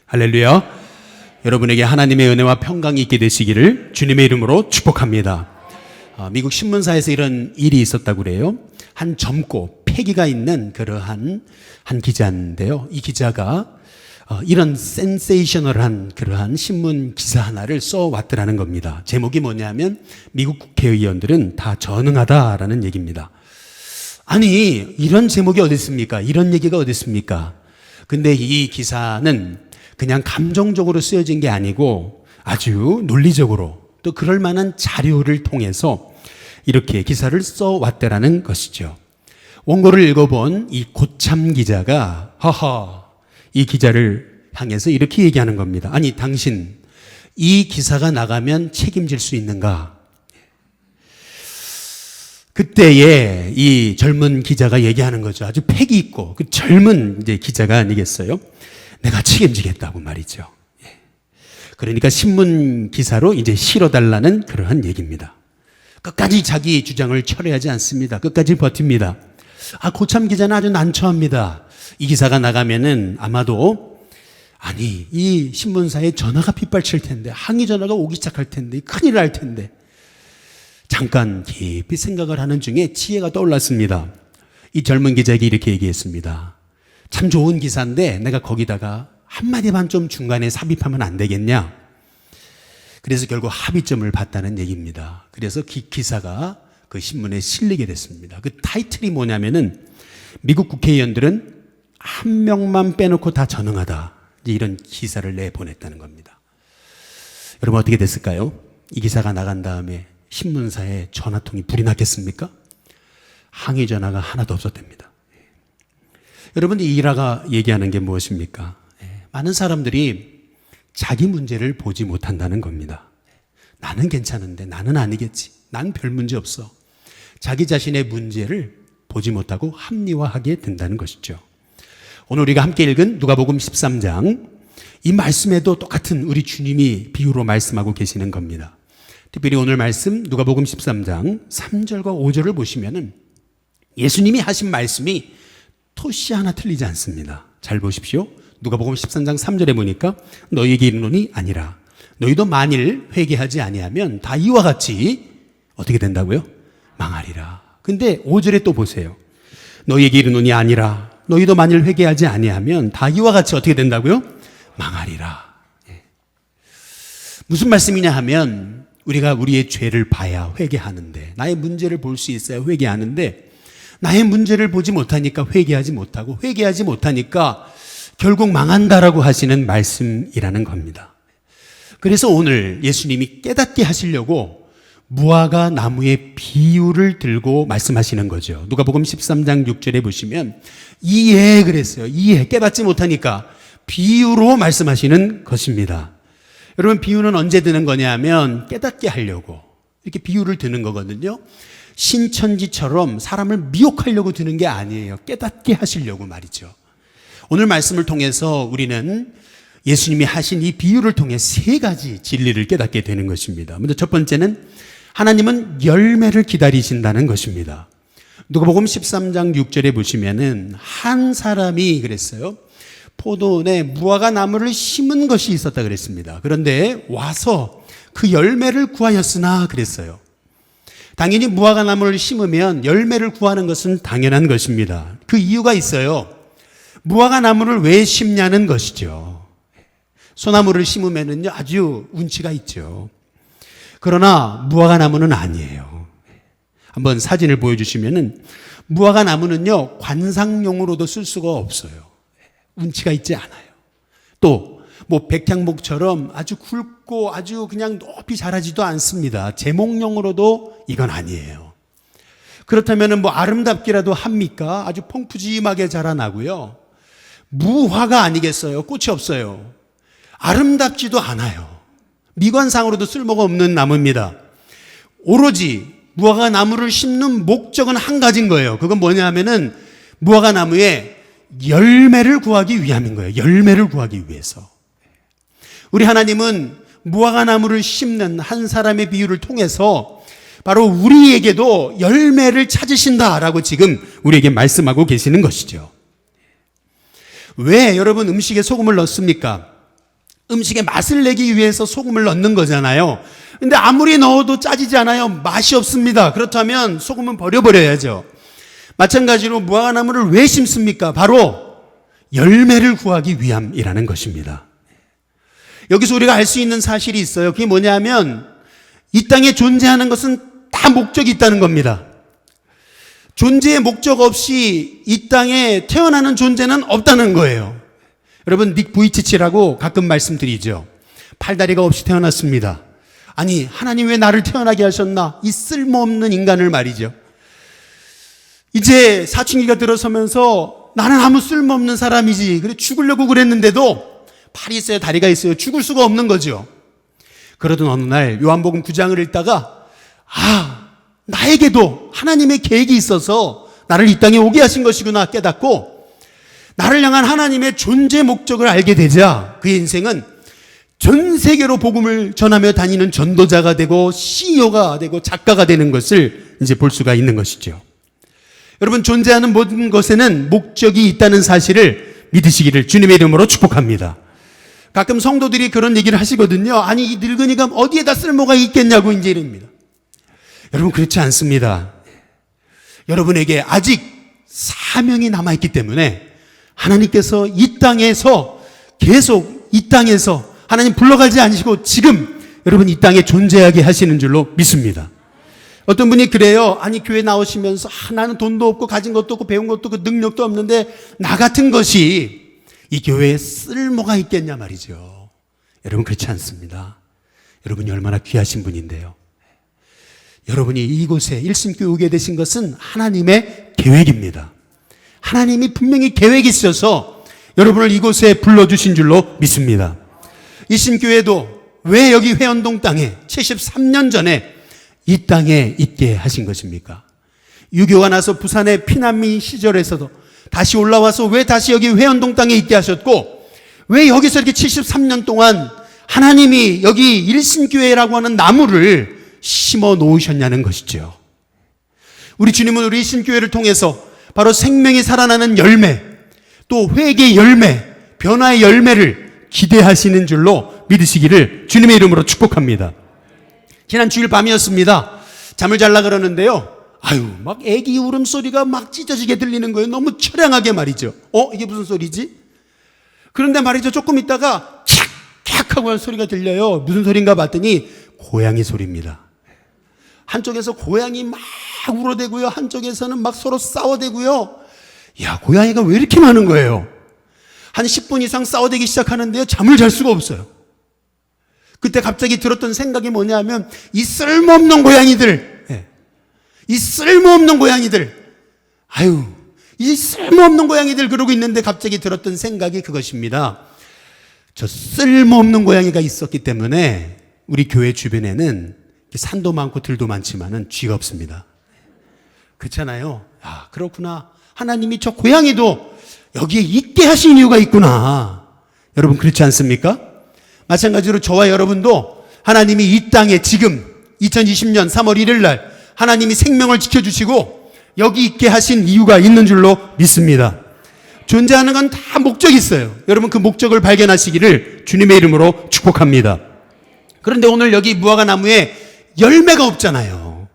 할렐루야. 여러분에게 하나님의 은혜와 평강이 있게 되시기를 주님의 이름으로 축복합니다. 미국 신문사에서 이런 일이 있었다고 그래요. 한 젊고 패기가 있는 그러한 한 기자인데요. 이 기자가 이런 센세이셔널한 그러한 신문 기사 하나를 써왔더라는 겁니다. 제목이 뭐냐면 미국 국회의원들은 다 전능하다라는 얘기입니다. 아니, 이런 제목이 어디 있습니까? 이런 얘기가 어디 있습니까? 근데 이 기사는 그냥 감정적으로 쓰여진 게 아니고 아주 논리적으로 또 그럴 만한 자료를 통해서 이렇게 기사를 써왔다라는 것이죠. 원고를 읽어본 이 고참 기자가 이 기자를 향해서 이렇게 얘기하는 겁니다. 아니, 당신 이 기사가 나가면 책임질 수 있는가? 그때에 이 젊은 기자가 얘기하는 거죠. 아주 패기 있고 그 젊은 이제 기자가 아니겠어요? 내가 책임지겠다고 말이죠. 그러니까 신문 기사로 이제 실어달라는 그러한 얘기입니다. 끝까지 자기 주장을 철회하지 않습니다. 끝까지 버팁니다. 고참 기자는 아주 난처합니다. 이 기사가 나가면은 아마도 이 신문사에 전화가 빗발칠 텐데, 항의 전화가 오기 시작할 텐데, 큰일 날 텐데. 잠깐 깊이 생각을 하는 중에 지혜가 떠올랐습니다. 이 젊은 기자에게 이렇게 얘기했습니다. 참 좋은 기사인데 내가 거기다가 한마디만 좀 중간에 삽입하면 안 되겠냐? 그래서 결국 합의점을 봤다는 얘기입니다. 그래서 기사가 그 신문에 실리게 됐습니다. 그 타이틀이 뭐냐면은 미국 국회의원들은 한 명만 빼놓고 다 전능하다. 이런 기사를 내보냈다는 겁니다. 여러분 어떻게 됐을까요? 이 기사가 나간 다음에 신문사에 전화통이 불이 났겠습니까? 항의 전화가 하나도 없었답니다. 여러분, 이 일화가 얘기하는 게 무엇입니까? 많은 사람들이 자기 문제를 보지 못한다는 겁니다. 나는 괜찮은데 나는 아니겠지. 난 별 문제 없어. 자기 자신의 문제를 보지 못하고 합리화하게 된다는 것이죠. 오늘 우리가 함께 읽은 누가복음 13장, 이 말씀에도 똑같은 우리 주님이 비유로 말씀하고 계시는 겁니다. 특별히 오늘 말씀 누가복음 13장 3절과 5절을 보시면은 예수님이 하신 말씀이 토시 하나 틀리지 않습니다. 잘 보십시오. 누가복음 13장 3절에 보니까 너희에게 이르노니 아니라 너희도 만일 회개하지 아니하면 다 이와 같이 어떻게 된다고요? 망하리라. 근데 5절에 또 보세요. 너희에게 이르노니 아니라 너희도 만일 회개하지 아니하면 다 이와 같이 어떻게 된다고요? 망하리라. 무슨 말씀이냐 하면 우리가 우리의 죄를 봐야 회개하는데, 나의 문제를 볼 수 있어야 회개하는데, 나의 문제를 보지 못하니까 회개하지 못하고, 회개하지 못하니까 결국 망한다라고 하시는 말씀이라는 겁니다. 그래서 오늘 예수님이 깨닫게 하시려고 무화과 나무의 비유를 들고 말씀하시는 거죠. 누가복음 13장 6절에 보시면 이해 그랬어요. 이해, 깨닫지 못하니까 비유로 말씀하시는 것입니다. 여러분, 비유는 언제 드는 거냐면 깨닫게 하려고 이렇게 비유를 드는 거거든요. 신천지처럼 사람을 미혹하려고 드는 게 아니에요. 깨닫게 하시려고 말이죠. 오늘 말씀을 통해서 우리는 예수님이 하신 이 비유를 통해 세 가지 진리를 깨닫게 되는 것입니다. 먼저 첫 번째는 하나님은 열매를 기다리신다는 것입니다. 누가복음 13장 6절에 보시면은 한 사람이 그랬어요. 포도원에 무화과 나무를 심은 것이 있었다 그랬습니다. 그런데 와서 그 열매를 구하였으나 그랬어요. 당연히 무화과 나무를 심으면 열매를 구하는 것은 당연한 것입니다. 그 이유가 있어요. 무화과 나무를 왜 심냐는 것이죠. 소나무를 심으면은요 아주 운치가 있죠. 그러나 무화과 나무는 아니에요. 한번 사진을 보여주시면은 무화과 나무는요 관상용으로도 쓸 수가 없어요. 운치가 있지 않아요. 또 백향목처럼 아주 굵고 아주 그냥 높이 자라지도 않습니다. 제목용으로도 이건 아니에요. 그렇다면 아름답기라도 합니까? 아주 펑푸짐하게 자라나고요. 무화가 아니겠어요? 꽃이 없어요. 아름답지도 않아요. 미관상으로도 쓸모가 없는 나무입니다. 오로지 무화과 나무를 심는 목적은 한 가지인 거예요. 그건 뭐냐 하면은 무화과 나무에 열매를 구하기 위함인 거예요. 열매를 구하기 위해서. 우리 하나님은 무화과 나무를 심는 한 사람의 비유를 통해서 바로 우리에게도 열매를 찾으신다라고 지금 우리에게 말씀하고 계시는 것이죠. 왜 여러분 음식에 소금을 넣습니까? 음식에 맛을 내기 위해서 소금을 넣는 거잖아요. 근데 아무리 넣어도 짜지지 않아요. 맛이 없습니다. 그렇다면 소금은 버려버려야죠. 마찬가지로 무화과나무를 왜 심습니까? 바로 열매를 구하기 위함이라는 것입니다. 여기서 우리가 알 수 있는 사실이 있어요. 그게 뭐냐면 이 땅에 존재하는 것은 다 목적이 있다는 겁니다. 존재의 목적 없이 이 땅에 태어나는 존재는 없다는 거예요. 여러분, 닉 부이치치라고 가끔 말씀드리죠. 팔다리가 없이 태어났습니다. 아니, 하나님 왜 나를 태어나게 하셨나? 이 쓸모없는 인간을 말이죠. 이제 사춘기가 들어서면서 나는 아무 쓸모없는 사람이지. 그래 죽으려고 그랬는데도 팔이 있어요, 다리가 있어요. 죽을 수가 없는 거죠. 그러던 어느 날 요한복음 9장을 읽다가 나에게도 하나님의 계획이 있어서 나를 이 땅에 오게 하신 것이구나 깨닫고 나를 향한 하나님의 존재 목적을 알게 되자 그의 인생은 전 세계로 복음을 전하며 다니는 전도자가 되고 CEO가 되고 작가가 되는 것을 이제 볼 수가 있는 것이죠. 여러분, 존재하는 모든 것에는 목적이 있다는 사실을 믿으시기를 주님의 이름으로 축복합니다. 가끔 성도들이 그런 얘기를 하시거든요. 아니, 이 늙은이가 어디에다 쓸모가 있겠냐고 이제 이럽니다. 여러분, 그렇지 않습니다. 여러분에게 아직 사명이 남아있기 때문에 하나님께서 이 땅에서 계속 이 땅에서 하나님 불러가지 않으시고 지금 여러분 이 땅에 존재하게 하시는 줄로 믿습니다. 어떤 분이 그래요. 아니, 교회 나오시면서 나는 돈도 없고 가진 것도 없고 배운 것도 없고 능력도 없는데 나 같은 것이 이 교회에 쓸모가 있겠냐 말이죠. 여러분, 그렇지 않습니다. 여러분이 얼마나 귀하신 분인데요. 여러분이 이곳에 일심교회 오게 되신 것은 하나님의 계획입니다. 하나님이 분명히 계획이 있어서 여러분을 이곳에 불러주신 줄로 믿습니다. 일심교회도 왜 여기 회원동 땅에 73년 전에 이 땅에 있게 하신 것입니까? 6.25가 나서 부산의 피난민 시절에서도 다시 올라와서 왜 다시 여기 회원동 땅에 있게 하셨고 왜 여기서 이렇게 73년 동안 하나님이 여기 일심교회라고 하는 나무를 심어 놓으셨냐는 것이죠. 우리 주님은 우리 일심교회를 통해서 바로 생명이 살아나는 열매, 또 회개의 열매, 변화의 열매를 기대하시는 줄로 믿으시기를 주님의 이름으로 축복합니다. 지난 주일 밤이었습니다. 잠을 잘라 그러는데요. 막 애기 울음소리가 막 찢어지게 들리는 거예요. 너무 처량하게 말이죠. 이게 무슨 소리지? 그런데 말이죠. 조금 있다가 캬 하고 하는 소리가 들려요. 무슨 소리인가 봤더니 고양이 소리입니다. 한쪽에서 고양이 막 울어대고요. 한쪽에서는 막 서로 싸워대고요. 야, 고양이가 왜 이렇게 많은 거예요? 한 10분 이상 싸워대기 시작하는데요. 잠을 잘 수가 없어요. 그때 갑자기 들었던 생각이 뭐냐면 이 쓸모없는 고양이들, 이 쓸모없는 고양이들, 이 쓸모없는 고양이들 그러고 있는데 갑자기 들었던 생각이 그것입니다. 저 쓸모없는 고양이가 있었기 때문에 우리 교회 주변에는 산도 많고 들도 많지만은 쥐가 없습니다. 그렇잖아요. 그렇구나. 하나님이 저 고양이도 여기에 있게 하신 이유가 있구나. 여러분, 그렇지 않습니까? 마찬가지로 저와 여러분도 하나님이 이 땅에 지금 2020년 3월 1일 날 하나님이 생명을 지켜주시고 여기 있게 하신 이유가 있는 줄로 믿습니다. 존재하는 건 다 목적이 있어요. 여러분, 그 목적을 발견하시기를 주님의 이름으로 축복합니다. 그런데 오늘 여기 무화과 나무에 열매가 없잖아요.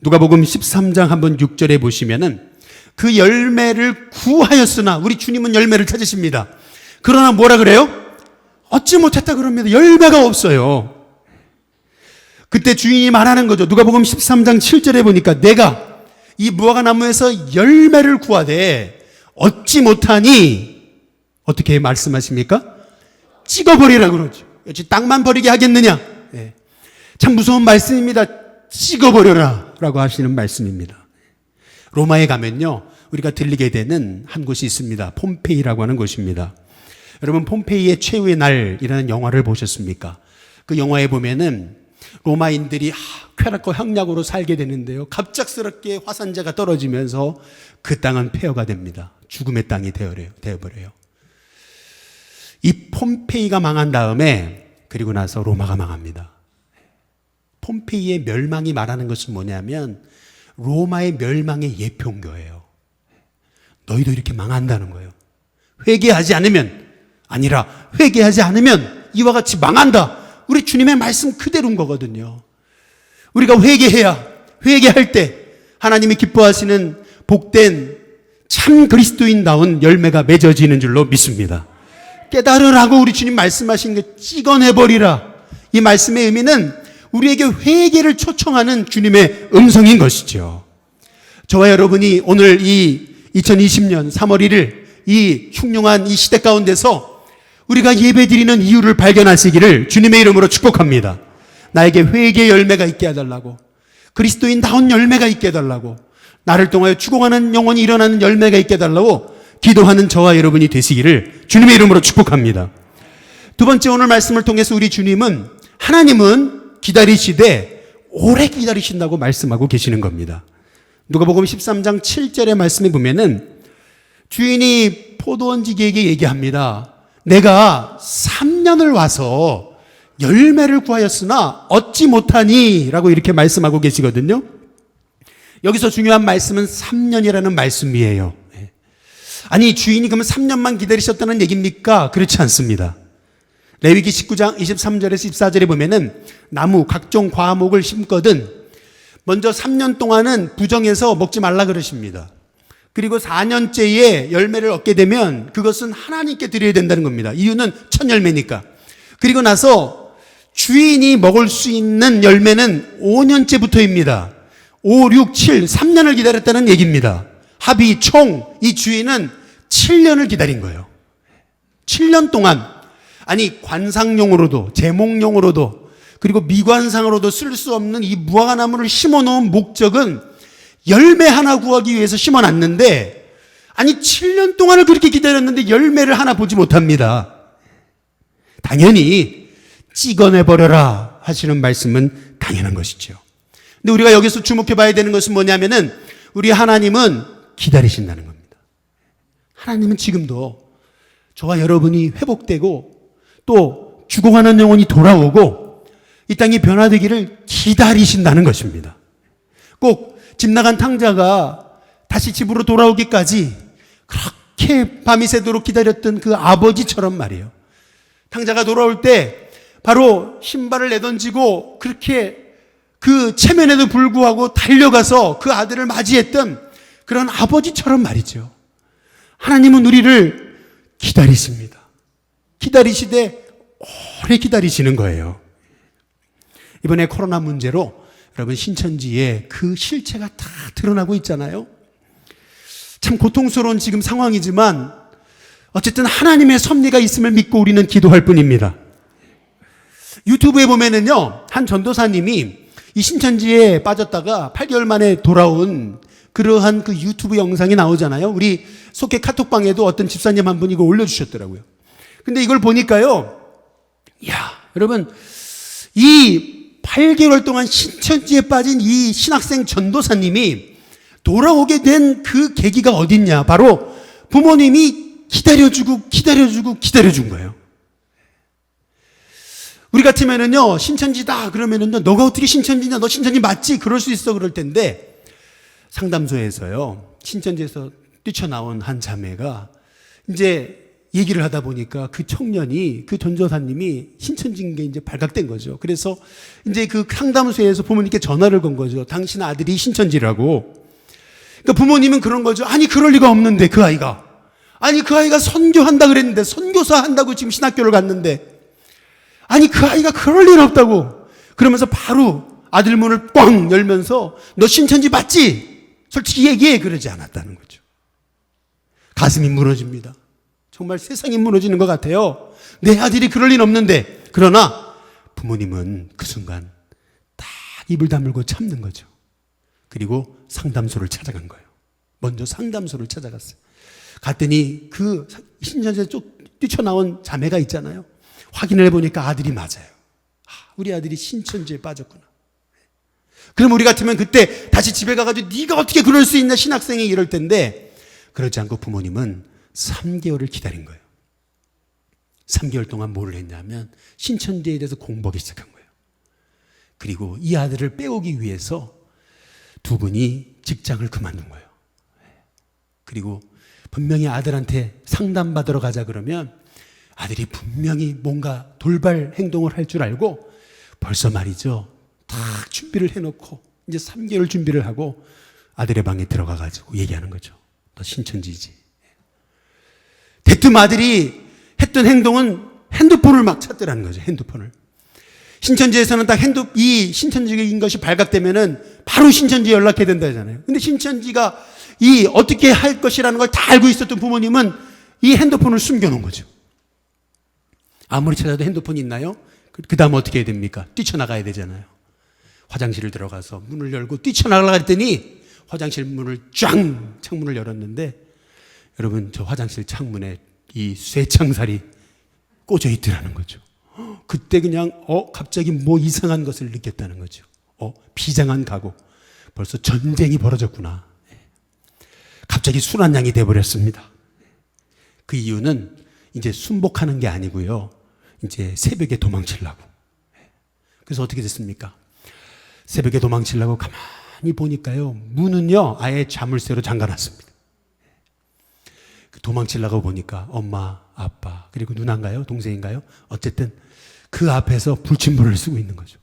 누가복음 13장 한번 6절에 보시면은 그 열매를 구하였으나 우리 주님은 열매를 찾으십니다. 그러나 뭐라 그래요? 얻지 못했다 그럽니다. 열매가 없어요. 그때 주인이 말하는 거죠. 누가복음 13장 7절에 보니까 내가 이 무화과 나무에서 열매를 구하되 얻지 못하니 어떻게 말씀하십니까? 찍어버리라 그러죠. 여기 땅만 버리게 하겠느냐? 참 무서운 말씀입니다. 찍어버려라 라고 하시는 말씀입니다. 로마에 가면요, 우리가 들리게 되는 한 곳이 있습니다. 폼페이라고 하는 곳입니다. 여러분, 폼페이의 최후의 날이라는 영화를 보셨습니까? 그 영화에 보면은 로마인들이 쾌락과 향락으로 살게 되는데요, 갑작스럽게 화산재가 떨어지면서 그 땅은 폐허가 됩니다. 죽음의 땅이 되어버려요. 이 폼페이가 망한 다음에 그리고 나서 로마가 망합니다. 폼페이의 멸망이 말하는 것은 뭐냐면 로마의 멸망의 예표인 너희도 이렇게 망한다는 거예요. 회개하지 않으면, 아니라 회개하지 않으면 이와 같이 망한다. 우리 주님의 말씀 그대로인 거거든요. 우리가 회개할 때 하나님이 기뻐하시는 복된 참 그리스도인다운 열매가 맺어지는 줄로 믿습니다. 깨달으라고 우리 주님 말씀하신 게 찍어내버리라. 이 말씀의 의미는 우리에게 회개를 초청하는 주님의 음성인 것이죠. 저와 여러분이 오늘 이 2020년 3월 1일 이 흉흉한 이 시대 가운데서 우리가 예배드리는 이유를 발견하시기를 주님의 이름으로 축복합니다. 나에게 회개의 열매가 있게 해달라고, 그리스도인다운 열매가 있게 해달라고, 나를 통하여 추구하는 영혼이 일어나는 열매가 있게 해달라고 기도하는 저와 여러분이 되시기를 주님의 이름으로 축복합니다. 두 번째, 오늘 말씀을 통해서 우리 주님은, 하나님은 기다리시되 오래 기다리신다고 말씀하고 계시는 겁니다. 누가복음 13장 7절의 말씀에 보면은 주인이 포도원지기에게 얘기합니다. 내가 3년을 와서 열매를 구하였으나 얻지 못하니 라고 이렇게 말씀하고 계시거든요. 여기서 중요한 말씀은 3년이라는 말씀이에요. 아니, 주인이 그러면 3년만 기다리셨다는 얘기입니까? 그렇지 않습니다. 레위기 19장 23절에서 24절에 보면은 나무 각종 과목을 심거든 먼저 3년 동안은 부정해서 먹지 말라 그러십니다. 그리고 4년째에 열매를 얻게 되면 그것은 하나님께 드려야 된다는 겁니다. 이유는 첫 열매니까. 그리고 나서 주인이 먹을 수 있는 열매는 5년째부터입니다. 5, 6, 7, 3년을 기다렸다는 얘기입니다. 합의 총 이 주인은 7년을 기다린 거예요. 7년 동안, 아니 관상용으로도 제목용으로도 그리고 미관상으로도 쓸 수 없는 이 무화과나무를 심어놓은 목적은 열매 하나 구하기 위해서 심어놨는데, 아니 7년 동안을 그렇게 기다렸는데 열매를 하나 보지 못합니다. 당연히 찍어내버려라 하시는 말씀은 당연한 것이죠. 근데 우리가 여기서 주목해 봐야 되는 것은 뭐냐면은 우리 하나님은 기다리신다는 겁니다. 하나님은 지금도 저와 여러분이 회복되고 또 죽어가는 영혼이 돌아오고 이 땅이 변화되기를 기다리신다는 것입니다. 꼭 집 나간 탕자가 다시 집으로 돌아오기까지 그렇게 밤이 새도록 기다렸던 그 아버지처럼 말이에요. 탕자가 돌아올 때 바로 신발을 내던지고 그렇게 그 체면에도 불구하고 달려가서 그 아들을 맞이했던 그런 아버지처럼 말이죠. 하나님은 우리를 기다리십니다. 기다리시되 오래 기다리시는 거예요. 이번에 코로나 문제로 여러분 신천지에 그 실체가 다 드러나고 있잖아요. 참 고통스러운 지금 상황이지만 어쨌든 하나님의 섭리가 있음을 믿고 우리는 기도할 뿐입니다. 유튜브에 보면은요, 한 전도사님이 이 신천지에 빠졌다가 8개월 만에 돌아온 그러한 그 유튜브 영상이 나오잖아요. 우리 속해 카톡방에도 어떤 집사님 한 분이 이걸 올려주셨더라고요. 근데 이걸 보니까요, 야, 여러분, 이 8개월 동안 신천지에 빠진 이 신학생 전도사님이 돌아오게 된 그 계기가 어딨냐? 바로 부모님이 기다려준 거예요. 우리 같으면은요, 신천지다 그러면은요, 너가 어떻게 신천지냐? 너 신천지 맞지? 그럴 수 있어 그럴 텐데, 상담소에서요, 신천지에서 뛰쳐나온 한 자매가 이제 얘기를 하다 보니까 그 청년이, 그 전도사님이 신천지인 게 이제 발각된 거죠. 그래서 이제 그 상담소에서 부모님께 전화를 건 거죠. 당신 아들이 신천지라고. 그러니까 부모님은 그런 거죠. 아니, 그럴 리가 없는데, 그 아이가. 아니, 그 아이가 선교한다 그랬는데, 선교사 한다고 지금 신학교를 갔는데, 아니, 그 아이가 그럴 일 없다고. 그러면서 바로 아들 문을 꽝 열면서, 너 신천지 맞지? 솔직히 얘기해. 그러지 않았다는 거죠. 가슴이 무너집니다. 정말 세상이 무너지는 것 같아요. 내 아들이 그럴 일 없는데. 그러나 부모님은 그 순간 딱 입을 다물고 참는 거죠. 그리고 상담소를 찾아간 거예요. 먼저 상담소를 찾아갔어요. 갔더니 그 신천지에 뛰쳐나온 자매가 있잖아요. 확인을 해보니까 아들이 맞아요. 우리 아들이 신천지에 빠졌구나. 그럼 우리 같으면 그때 다시 집에 가가지고 네가 어떻게 그럴 수 있냐, 신학생이 이럴 텐데, 그러지 않고 부모님은 3개월을 기다린 거예요. 3개월 동안 뭘 했냐면 신천지에 대해서 공부하기 시작한 거예요. 그리고 이 아들을 빼오기 위해서 두 분이 직장을 그만둔 거예요. 그리고 분명히 아들한테 상담받으러 가자 그러면 아들이 분명히 뭔가 돌발 행동을 할 줄 알고 벌써 말이죠. 다 준비를 해놓고 이제 3개월 준비를 하고 아들의 방에 들어가가지고 얘기하는 거죠. 너 신천지지. 대뜸 아들이 했던 행동은 핸드폰을 막 찾더라는 거죠. 핸드폰을. 신천지에서는 딱 이 신천지인 것이 발각되면은 바로 신천지에 연락해야 된다 하잖아요. 근데 신천지가 이 어떻게 할 것이라는 걸 다 알고 있었던 부모님은 이 핸드폰을 숨겨놓은 거죠. 아무리 찾아도 핸드폰이 있나요? 그 다음 어떻게 해야 됩니까? 뛰쳐나가야 되잖아요. 화장실을 들어가서 문을 열고 뛰쳐나가려고 했더니 화장실 문을 쫙 창문을 열었는데 여러분 저 화장실 창문에 이 쇠창살이 꽂혀 있더라는 거죠. 그때 그냥 갑자기 뭐 이상한 것을 느꼈다는 거죠. 비장한 각오. 벌써 전쟁이 벌어졌구나. 갑자기 순한 양이 돼버렸습니다. 그 이유는 이제 순복하는 게 아니고요. 이제 새벽에 도망치려고. 그래서 어떻게 됐습니까? 새벽에 도망치려고 가만히 보니까요. 문은요. 아예 자물쇠로 잠가놨습니다. 도망치려고 보니까 엄마, 아빠, 그리고 누나인가요? 동생인가요? 어쨌든 그 앞에서 불침번호를 쓰고 있는 거죠.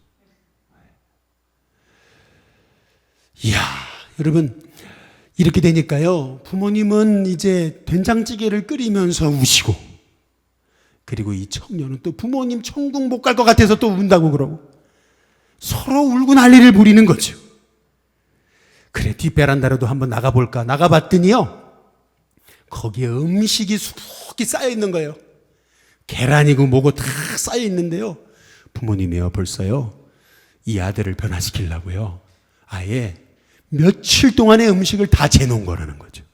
이야, 여러분 이렇게 되니까요. 부모님은 이제 된장찌개를 끓이면서 우시고 그리고 이 청년은 또 부모님 천국 못 갈 것 같아서 또 운다고 그러고 서로 울고 난리를 부리는 거죠. 그래 뒷베란다로도 한번 나가볼까 나가봤더니요. 거기에 음식이 수북히 쌓여있는 거예요. 계란이고 뭐고 다 쌓여있는데요. 부모님이요 벌써요. 이 아들을 변화시키려고요. 아예 며칠 동안의 음식을 다 재놓은 거라는 거죠.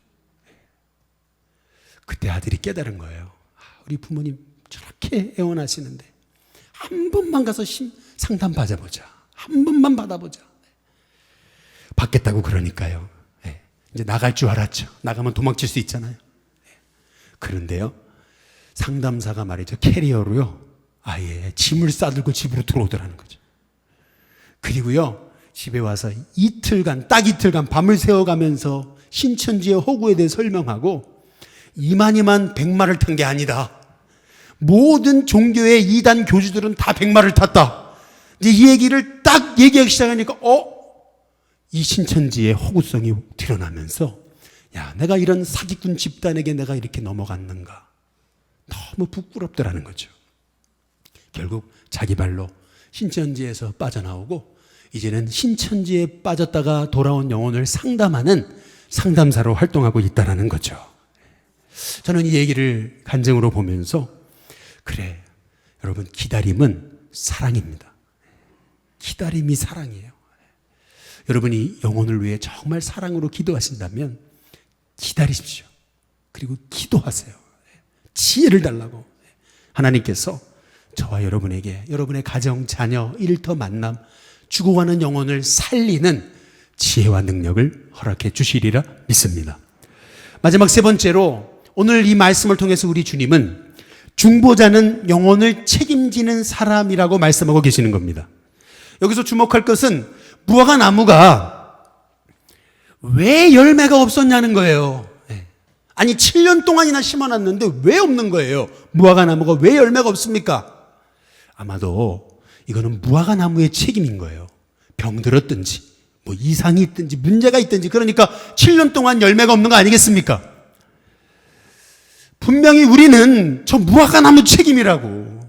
그때 아들이 깨달은 거예요. 우리 부모님 저렇게 애원하시는데 한 번만 가서 상담 받아보자. 한 번만 받아보자. 받겠다고 그러니까요. 이제 나갈 줄 알았죠. 나가면 도망칠 수 있잖아요. 그런데요. 상담사가 말이죠. 캐리어로요. 아예 짐을 싸들고 집으로 들어오더라는 거죠. 그리고요. 집에 와서 딱 이틀간 밤을 새워가면서 신천지의 허구에 대해 설명하고 이만 백마를 탄 게 아니다. 모든 종교의 이단 교주들은 다 백마를 탔다. 이제 이 얘기를 딱 얘기하기 시작하니까 이 신천지의 허구성이 드러나면서 야, 내가 이런 사기꾼 집단에게 내가 이렇게 넘어갔는가. 너무 부끄럽더라는 거죠. 결국 자기 발로 신천지에서 빠져나오고 이제는 신천지에 빠졌다가 돌아온 영혼을 상담하는 상담사로 활동하고 있다는 거죠. 저는 이 얘기를 간증으로 보면서 그래, 여러분 기다림은 사랑입니다. 기다림이 사랑이에요. 여러분이 영혼을 위해 정말 사랑으로 기도하신다면 기다리십시오. 그리고 기도하세요. 지혜를 달라고. 하나님께서 저와 여러분에게 여러분의 가정, 자녀, 일터 만남, 죽어가는 영혼을 살리는 지혜와 능력을 허락해 주시리라 믿습니다. 마지막 세 번째로 오늘 이 말씀을 통해서 우리 주님은 중보자는 영혼을 책임지는 사람이라고 말씀하고 계시는 겁니다. 여기서 주목할 것은 무화과 나무가 왜 열매가 없었냐는 거예요. 아니 7년 동안이나 심어놨는데 왜 없는 거예요? 무화과 나무가 왜 열매가 없습니까? 아마도 이거는 무화과 나무의 책임인 거예요. 병들었든지 뭐 이상이 있든지 문제가 있든지 그러니까 7년 동안 열매가 없는 거 아니겠습니까? 분명히 우리는 저 무화과 나무 책임이라고,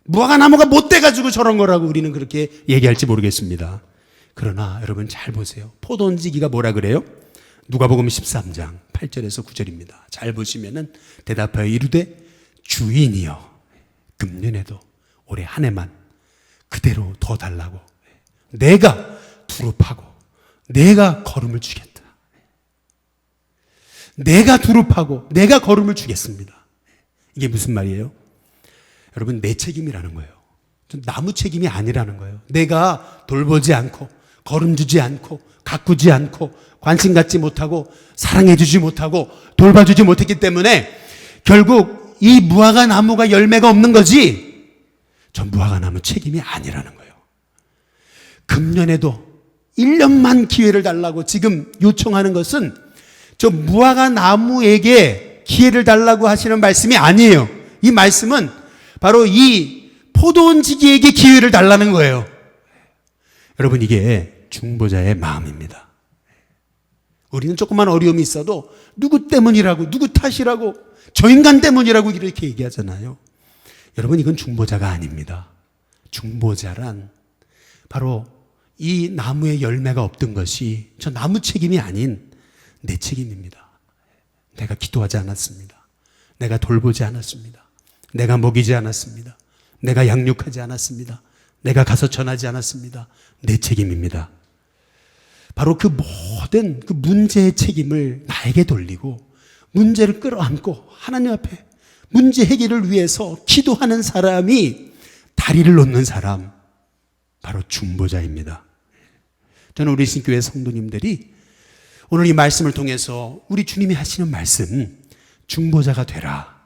무화과 나무가 못 돼가지고 저런 거라고 우리는 그렇게 얘기할지 모르겠습니다. 그러나 여러분 잘 보세요. 포도 얹기가 뭐라 그래요? 누가복음 13장 8절에서 9절입니다. 잘 보시면은 대답하여 이르되 주인이여 금년에도 올해 한 해만 그대로 더 달라고 내가 두릅하고 내가 거름을 주겠다. 내가 두릅하고 내가 거름을 주겠습니다. 이게 무슨 말이에요? 여러분 내 책임이라는 거예요. 나무 책임이 아니라는 거예요. 내가 돌보지 않고 거름 주지 않고 가꾸지 않고 관심 갖지 못하고 사랑해 주지 못하고 돌봐주지 못했기 때문에 결국 이 무화과 나무가 열매가 없는 거지 저 무화과 나무 책임이 아니라는 거예요. 금년에도 1년만 기회를 달라고 지금 요청하는 것은 저 무화과 나무에게 기회를 달라고 하시는 말씀이 아니에요. 이 말씀은 바로 이 포도원지기에게 기회를 달라는 거예요. 여러분, 이게 중보자의 마음입니다. 우리는 조그만 어려움이 있어도 누구 때문이라고, 누구 탓이라고, 저 인간 때문이라고 이렇게 얘기하잖아요. 여러분, 이건 중보자가 아닙니다. 중보자란 바로 이 나무에 열매가 없던 것이 저 나무 책임이 아닌 내 책임입니다. 내가 기도하지 않았습니다. 내가 돌보지 않았습니다. 내가 먹이지 않았습니다. 내가 양육하지 않았습니다. 내가 가서 전하지 않았습니다. 내 책임입니다. 바로 그 모든 그 문제의 책임을 나에게 돌리고 문제를 끌어안고 하나님 앞에 문제 해결을 위해서 기도하는 사람이 다리를 놓는 사람, 바로 중보자입니다. 저는 우리 신교회 성도님들이 오늘 이 말씀을 통해서 우리 주님이 하시는 말씀, 중보자가 되라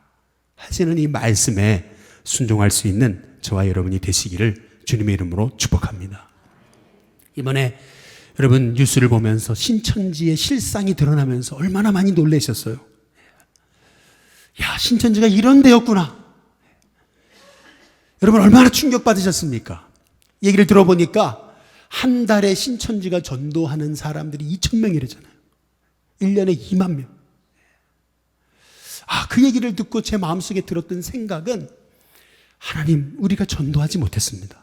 하시는 이 말씀에 순종할 수 있는 저와 여러분이 되시기를 주님의 이름으로 축복합니다. 이번에 여러분 뉴스를 보면서 신천지의 실상이 드러나면서 얼마나 많이 놀라셨어요. 야, 신천지가 이런 데였구나. 여러분 얼마나 충격받으셨습니까? 얘기를 들어보니까 한 달에 신천지가 전도하는 사람들이 2,000명이래잖아요. 1년에 2만 명. 그 얘기를 듣고 제 마음속에 들었던 생각은, 하나님, 우리가 전도하지 못했습니다.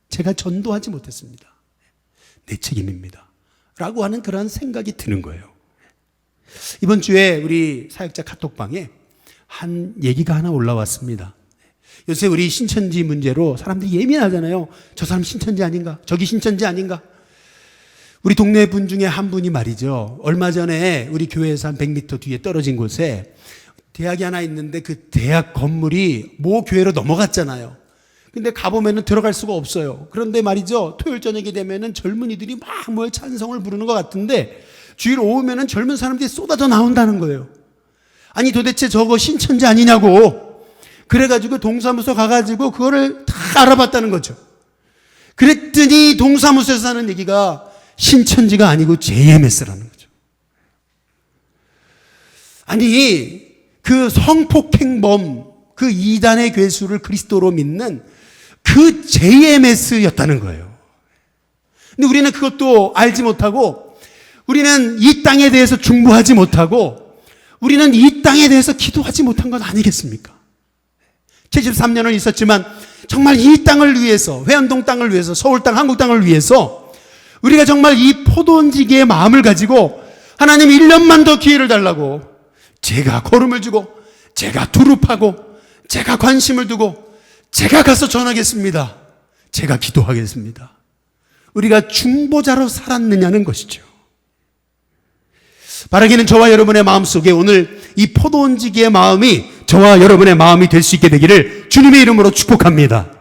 제가 전도하지 못했습니다. 내 책임입니다. 라고 하는 그러한 생각이 드는 거예요. 이번 주에 우리 사역자 카톡방에 한 얘기가 하나 올라왔습니다. 요새 우리 신천지 문제로 사람들이 예민하잖아요. 저 사람 신천지 아닌가? 저기 신천지 아닌가? 우리 동네 분 중에 한 분이 말이죠. 얼마 전에 우리 교회에서 한 100m 뒤에 떨어진 곳에 대학이 하나 있는데 그 대학 건물이 모 교회로 넘어갔잖아요. 근데 가보면은 들어갈 수가 없어요. 그런데 말이죠. 토요일 저녁이 되면은 젊은이들이 막 모여 찬성을 부르는 것 같은데 주일 오후면은 젊은 사람들이 쏟아져 나온다는 거예요. 아니 도대체 저거 신천지 아니냐고. 그래가지고 동사무소 가가지고 그거를 다 알아봤다는 거죠. 그랬더니 동사무소에서 하는 얘기가 신천지가 아니고 JMS라는 거죠. 아니 그 성폭행범 그 이단의 괴수를 그리스도로 믿는 그 JMS였다는 거예요. 근데 우리는 그것도 알지 못하고, 우리는 이 땅에 대해서 중보하지 못하고, 우리는 이 땅에 대해서 기도하지 못한 것 아니겠습니까? 73년을 있었지만 정말 이 땅을 위해서, 회안동 땅을 위해서, 서울 땅, 한국 땅을 위해서 우리가 정말 이 포도원지기의 마음을 가지고 하나님 1년만 더 기회를 달라고 제가 걸음을 주고, 제가 두릅하고, 제가 관심을 두고, 제가 가서 전하겠습니다. 제가 기도하겠습니다. 우리가 중보자로 살았느냐는 것이죠. 바라기는 저와 여러분의 마음속에 오늘 이 포도원지기의 마음이 저와 여러분의 마음이 될 수 있게 되기를 주님의 이름으로 축복합니다.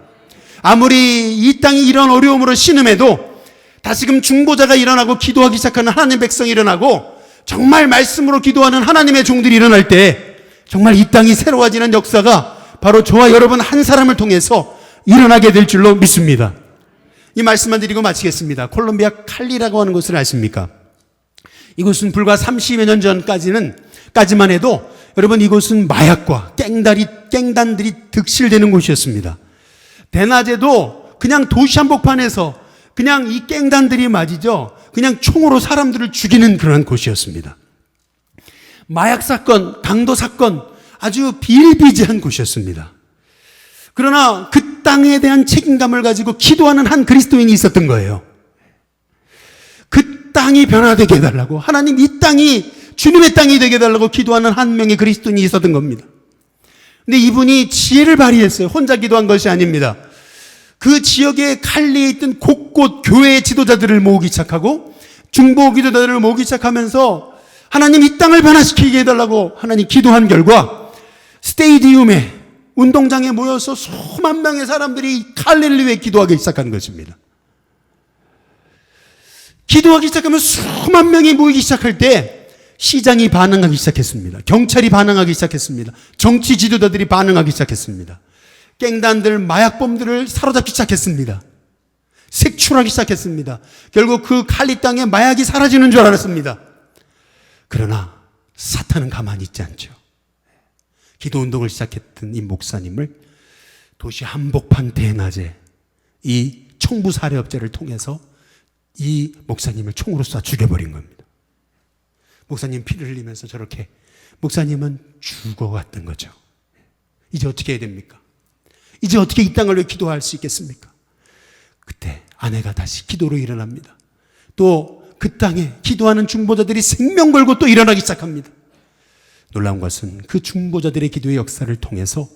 아무리 이 땅이 이런 어려움으로 신음해도 다시금 중보자가 일어나고 기도하기 시작하는 하나님의 백성이 일어나고 정말 말씀으로 기도하는 하나님의 종들이 일어날 때 정말 이 땅이 새로워지는 역사가 바로 저와 여러분 한 사람을 통해서 일어나게 될 줄로 믿습니다. 이 말씀만 드리고 마치겠습니다. 콜롬비아 칼리라고 하는 곳을 아십니까? 이곳은 불과 30여 년 전까지만 해도 여러분 이곳은 마약과 깽단들이 득실되는 곳이었습니다. 대낮에도 그냥 도시 한복판에서 그냥 이 깽단들이 맞이죠. 그냥 총으로 사람들을 죽이는 그런 곳이었습니다. 마약 사건, 강도 사건 아주 비일비재한 곳이었습니다. 그러나 그 땅에 대한 책임감을 가지고 기도하는 한 그리스도인이 있었던 거예요. 그 땅이 변화되게 해달라고, 하나님 이 땅이 주님의 땅이 되게 해달라고 기도하는 한 명의 그리스도인이 있었던 겁니다. 근데 이분이 지혜를 발휘했어요. 혼자 기도한 것이 아닙니다. 그 지역에 칼리에 있던 곳곳 교회의 지도자들을 모으기 시작하고 중보 기도자들을 모으기 시작하면서 하나님 이 땅을 변화시키게 해달라고 하나님 기도한 결과 스테디움에 운동장에 모여서 수만 명의 사람들이 칼리를 위해 기도하기 시작한 것입니다. 기도하기 시작하면 수만 명이 모이기 시작할 때 시장이 반응하기 시작했습니다. 경찰이 반응하기 시작했습니다. 정치 지도자들이 반응하기 시작했습니다. 깽단들, 마약범들을 사로잡기 시작했습니다. 색출하기 시작했습니다. 결국 그 칼리 땅에 마약이 사라지는 줄 알았습니다. 그러나 사탄은 가만히 있지 않죠. 기도 운동을 시작했던 이 목사님을 도시 한복판 대낮에 이 청부 살해업자를 통해서 이 목사님을 총으로 쏴 죽여버린 겁니다. 목사님 피를 흘리면서 저렇게 목사님은 죽어갔던 거죠. 이제 어떻게 해야 됩니까? 이제 어떻게 이 땅을 위해 기도할 수 있겠습니까? 그때 아내가 다시 기도로 일어납니다. 또 그 땅에 기도하는 중보자들이 생명 걸고 또 일어나기 시작합니다. 놀라운 것은 그 중보자들의 기도의 역사를 통해서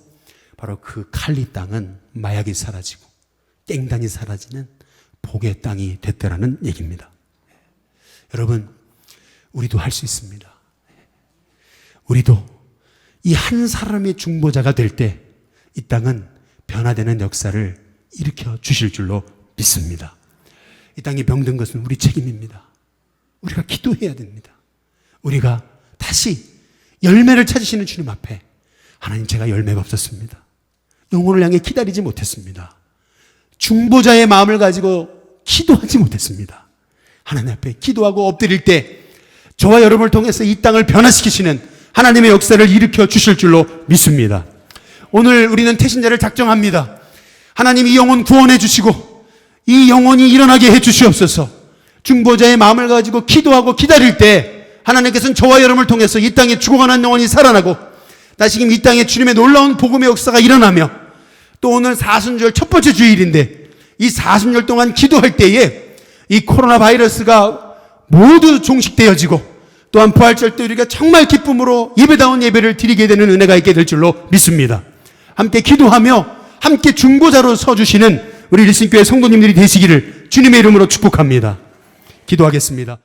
바로 그 칼리 땅은 마약이 사라지고 땡단이 사라지는 복의 땅이 됐다라는 얘기입니다. 여러분, 우리도 할 수 있습니다. 우리도 이 한 사람의 중보자가 될 때 이 땅은 변화되는 역사를 일으켜 주실 줄로 믿습니다. 이 땅이 병든 것은 우리 책임입니다. 우리가 기도해야 됩니다. 우리가 다시 열매를 찾으시는 주님 앞에 하나님, 제가 열매가 없었습니다. 영혼을 향해 기다리지 못했습니다. 중보자의 마음을 가지고 기도하지 못했습니다. 하나님 앞에 기도하고 엎드릴 때 저와 여러분을 통해서 이 땅을 변화시키시는 하나님의 역사를 일으켜 주실 줄로 믿습니다. 오늘 우리는 태신자를 작정합니다. 하나님, 이 영혼 구원해 주시고 이 영혼이 일어나게 해 주시옵소서. 중보자의 마음을 가지고 기도하고 기다릴 때 하나님께서는 저와 여러분을 통해서 이 땅에 죽어가는 영혼이 살아나고 다시금 이 땅에 주님의 놀라운 복음의 역사가 일어나며 또 오늘 사순절 첫 번째 주일인데 이 사순절 동안 기도할 때에 이 코로나 바이러스가 모두 종식되어지고 또한 부활절 때 우리가 정말 기쁨으로 예배다운 예배를 드리게 되는 은혜가 있게 될 줄로 믿습니다. 함께 기도하며 함께 중보자로 서주시는 우리 일신교회 성도님들이 되시기를 주님의 이름으로 축복합니다. 기도하겠습니다.